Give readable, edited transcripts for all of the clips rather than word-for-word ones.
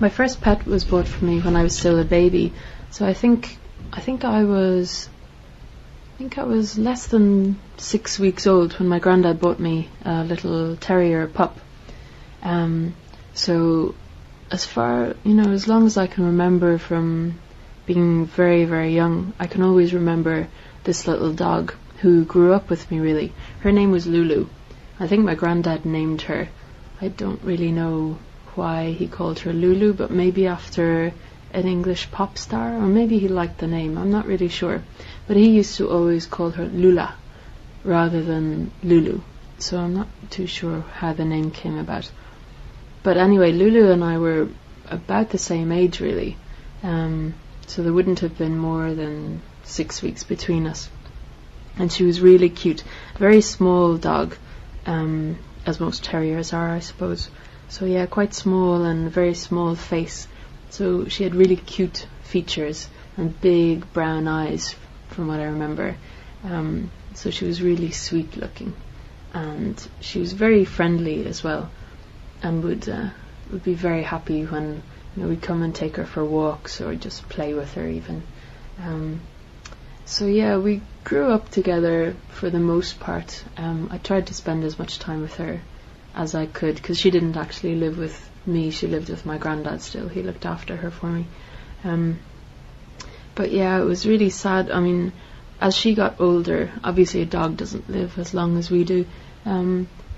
My first pet was bought for me when I was still a baby, so I think I was less than 6 weeks old when my granddad bought me a little terrier pup. So as long as I can remember from being very, very young, I can always remember this little dog who grew up with me, really. Her name was Lulu. I think my granddad named her. I don't really know why he called her Lulu, but maybe after an English pop star, or maybe he liked the name, I'm not really sure. But he used to always call her Lula rather than Lulu, so I'm not too sure how the name came about. But anyway, Lulu and I were about the same age, really, so there wouldn't have been more than 6 weeks between us. And she was really cute, very small dog, as most terriers are, I suppose. So yeah, quite small and very small face. So she had really cute features and big brown eyes, from what I remember. So she was really sweet looking, and she was very friendly as well, and would be very happy when we'd come and take her for walks or just play with her even. So yeah, we grew up together for the most part. I tried to spend as much time with her as I could, because she didn't actually live with me, she lived with my granddad still. He looked after her for me. But yeah, it was really sad. I mean, as she got older, obviously a dog doesn't live as long as we do.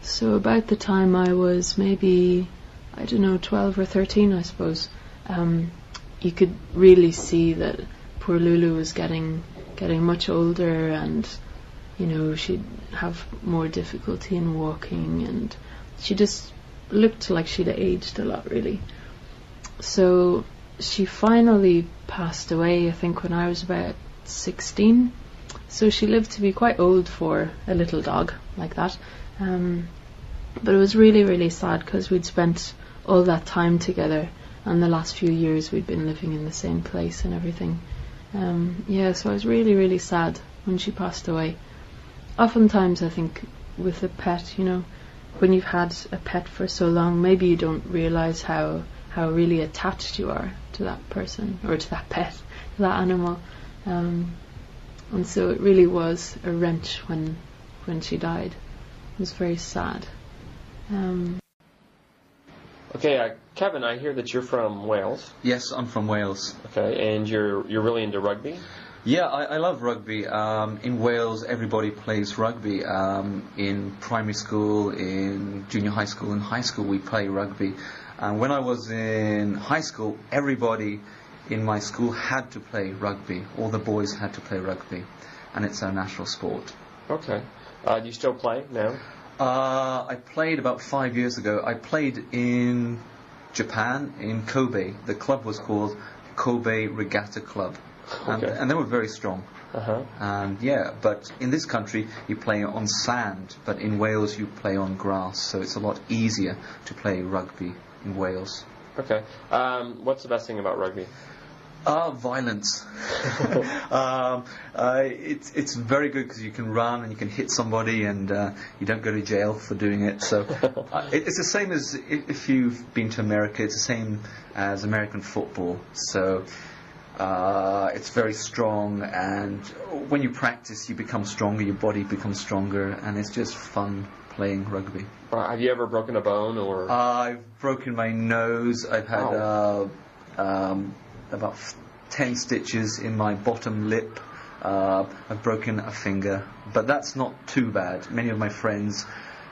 So about the time I was maybe, 12 or 13, I suppose, you could really see that poor Lulu was getting much older, and she'd have more difficulty in walking, and she just looked like she'd aged a lot, really. So she finally passed away, I think, when I was about 16. So she lived to be quite old for a little dog like that. But it was really, really sad, because we'd spent all that time together, and the last few years we'd been living in the same place and everything. So I was really, really sad when she passed away. Oftentimes I think with a pet, when you've had a pet for so long, maybe you don't realise how really attached you are to that person, or to that pet, to that animal. And so it really was a wrench when she died. It was very sad. Okay, Kevin, I hear that you're from Wales. Yes, I'm from Wales. Okay, and you're really into rugby? Yeah, I love rugby. In Wales, everybody plays rugby. In primary school, in junior high school, and high school, we play rugby. And when I was in high school, everybody in my school had to play rugby. All the boys had to play rugby, and it's our national sport. Okay. Do you still play now? I played about 5 years ago. I played in Japan, in Kobe. The club was called Kobe Regatta Club. Okay. And they were very strong. Uh-huh. And yeah, but in this country you play on sand, but in Wales you play on grass, so it's a lot easier to play rugby in Wales. Okay. What's the best thing about rugby? Violence. It's very good because you can run and you can hit somebody, and you don't go to jail for doing it. So it's the same as if you've been to America. It's the same as American football. So it's very strong, and when you practice you become stronger, your body becomes stronger, and it's just fun playing rugby. Have you ever broken a bone? Or I've broken my nose. I've had about 10 stitches in my bottom lip. I've broken a finger, but that's not too bad. Many of my friends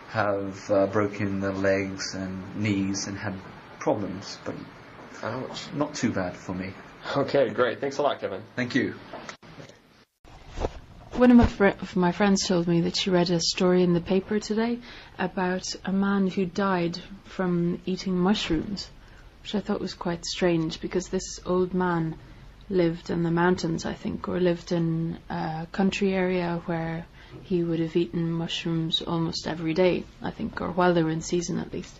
have broken their legs and knees and had problems, but ouch, not too bad for me. Okay, great. Thanks a lot, Kevin. Thank you. One of my friends told me that she read a story in the paper today about a man who died from eating mushrooms, which I thought was quite strange, because this old man lived in the mountains, I think, or lived in a country area where he would have eaten mushrooms almost every day, I think, or while they were in season at least.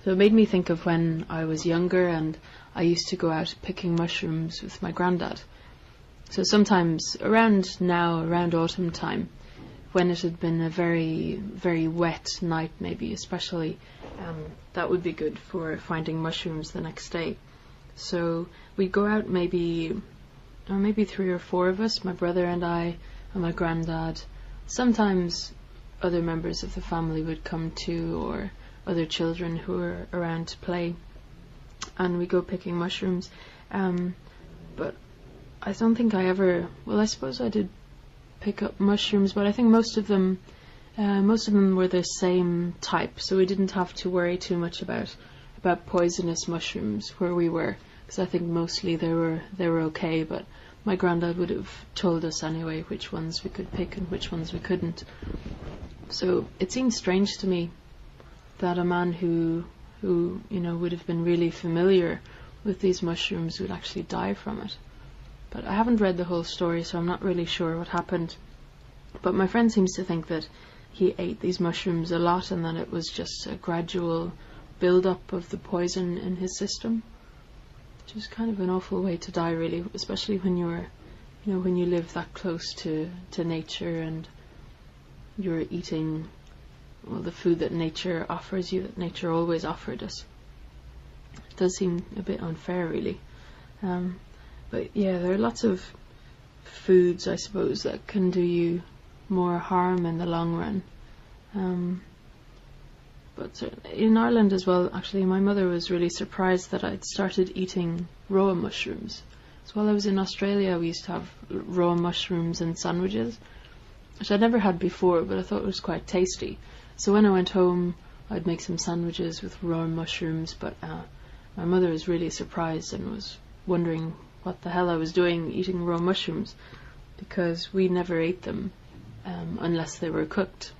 So it made me think of when I was younger and I used to go out picking mushrooms with my granddad. So sometimes around autumn time, when it had been a very, very wet night maybe especially, that would be good for finding mushrooms the next day. So we'd go out maybe 3 or 4 of us, my brother and I and my granddad. Sometimes other members of the family would come too, or other children who were around to play, and we go picking mushrooms. But I don't think I ever, well, I suppose I did pick up mushrooms, but I think most of them were the same type, so we didn't have to worry too much about poisonous mushrooms where we were, because I think mostly they were okay, but my granddad would have told us anyway which ones we could pick and which ones we couldn't. So it seems strange to me that a man who would have been really familiar with these mushrooms would actually die from it. But I haven't read the whole story, so I'm not really sure what happened. But my friend seems to think that he ate these mushrooms a lot and that it was just a gradual build-up of the poison in his system, which is kind of an awful way to die, really, especially when when you live that close to nature and you're eating, well, the food that nature offers you, that nature always offered us. It does seem a bit unfair, really. But yeah, there are lots of foods, I suppose, that can do you more harm in the long run. But in Ireland as well, actually, my mother was really surprised that I'd started eating raw mushrooms. So while I was in Australia, we used to have raw mushrooms in sandwiches, which I'd never had before, but I thought it was quite tasty. So when I went home, I'd make some sandwiches with raw mushrooms, but my mother was really surprised and was wondering what the hell I was doing eating raw mushrooms, because we never ate them unless they were cooked.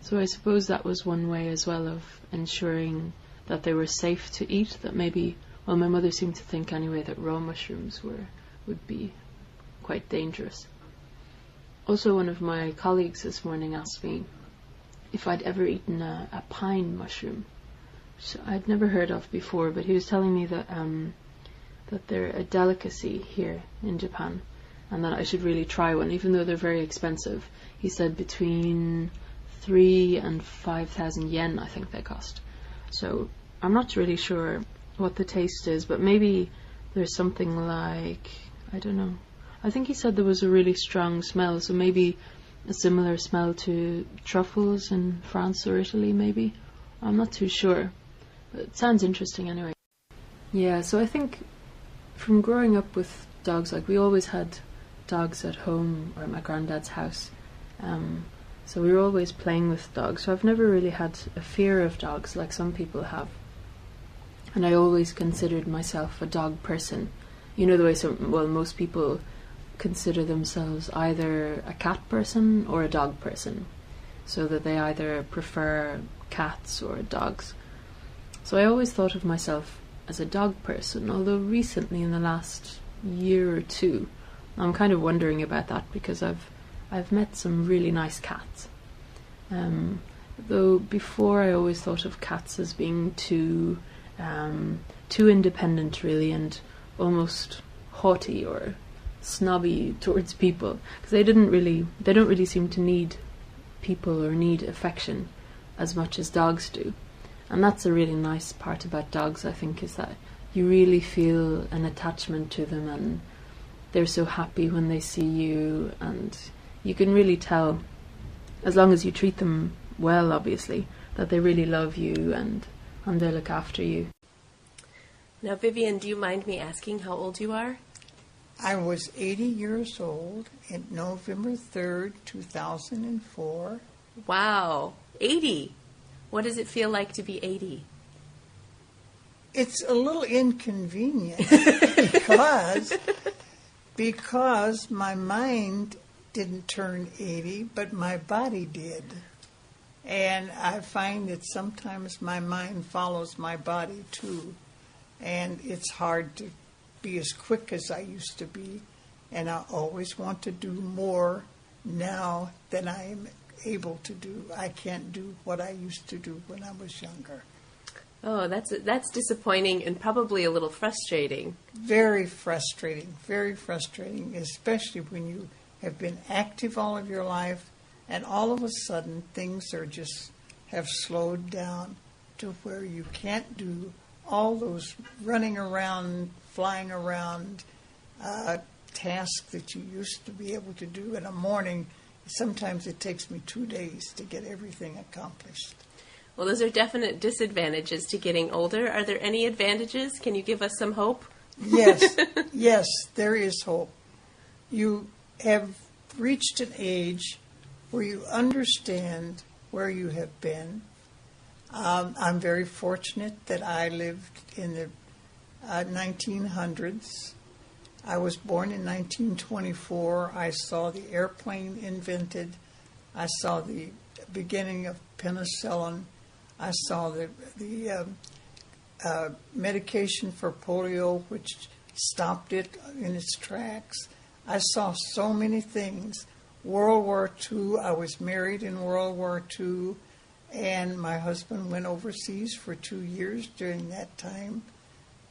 So I suppose that was one way as well of ensuring that they were safe to eat, that maybe, well, my mother seemed to think anyway that raw mushrooms would be quite dangerous. Also, one of my colleagues this morning asked me if I'd ever eaten a pine mushroom, which I'd never heard of before, but he was telling me that they're a delicacy here in Japan and that I should really try one, even though they're very expensive. He said between 3,000 and 5,000 yen, I think they cost. So I'm not really sure what the taste is, but maybe there's something like, I don't know. I think he said there was a really strong smell, so maybe a similar smell to truffles in France or Italy, maybe. I'm not too sure, but it sounds interesting anyway. Yeah, so I think from growing up with dogs, like we always had dogs at home or at my granddad's house. So we were always playing with dogs. So I've never really had a fear of dogs like some people have. And I always considered myself a dog person. You know the way most people consider themselves either a cat person or a dog person. So that they either prefer cats or dogs. So I always thought of myself as a dog person, although recently in the last year or two, I'm kind of wondering about that because I've met some really nice cats. Though before I always thought of cats as being too independent, really, and almost haughty or snobby towards people, because they don't really seem to need people or need affection as much as dogs do. And that's a really nice part about dogs, I think, is that you really feel an attachment to them, and they're so happy when they see you, and you can really tell, as long as you treat them well, obviously, that they really love you and they look after you. Now, Vivian, do you mind me asking how old you are? I was 80 years old on November 3rd, 2004. Wow, 80. What does it feel like to be 80? It's a little inconvenient because my mind didn't turn 80, but my body did. And I find that sometimes my mind follows my body too. And it's hard to be as quick as I used to be. And I always want to do more now than I am able to do. I can't do what I used to do when I was younger. Oh, that's disappointing and probably a little frustrating. Very frustrating, especially when you have been active all of your life and all of a sudden things have slowed down to where you can't do all those running around, flying around tasks that you used to be able to do in a morning, sometimes it takes me 2 days to get everything accomplished. Well, those are definite disadvantages to getting older. Are there any advantages? Can you give us some hope? Yes, yes, there is hope. You have reached an age where you understand where you have been. I'm very fortunate that I lived in the 1900s. I was born in 1924. I saw the airplane invented. I saw the beginning of penicillin. I saw the medication for polio, which stopped it in its tracks. I saw so many things. World War II, I was married in World War II, and my husband went overseas for 2 years during that time.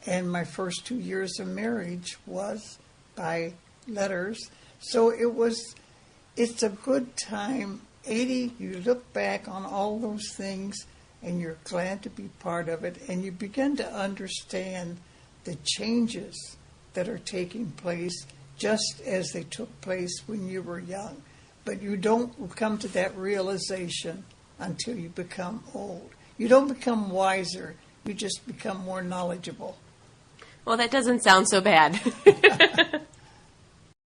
And my first 2 years of marriage was by letters. So it's a good time. 80, you look back on all those things, and you're glad to be part of it, and you begin to understand the changes that are taking place just as they took place when you were young. But you don't come to that realization until you become old. You don't become wiser, you just become more knowledgeable. Well, that doesn't sound so bad.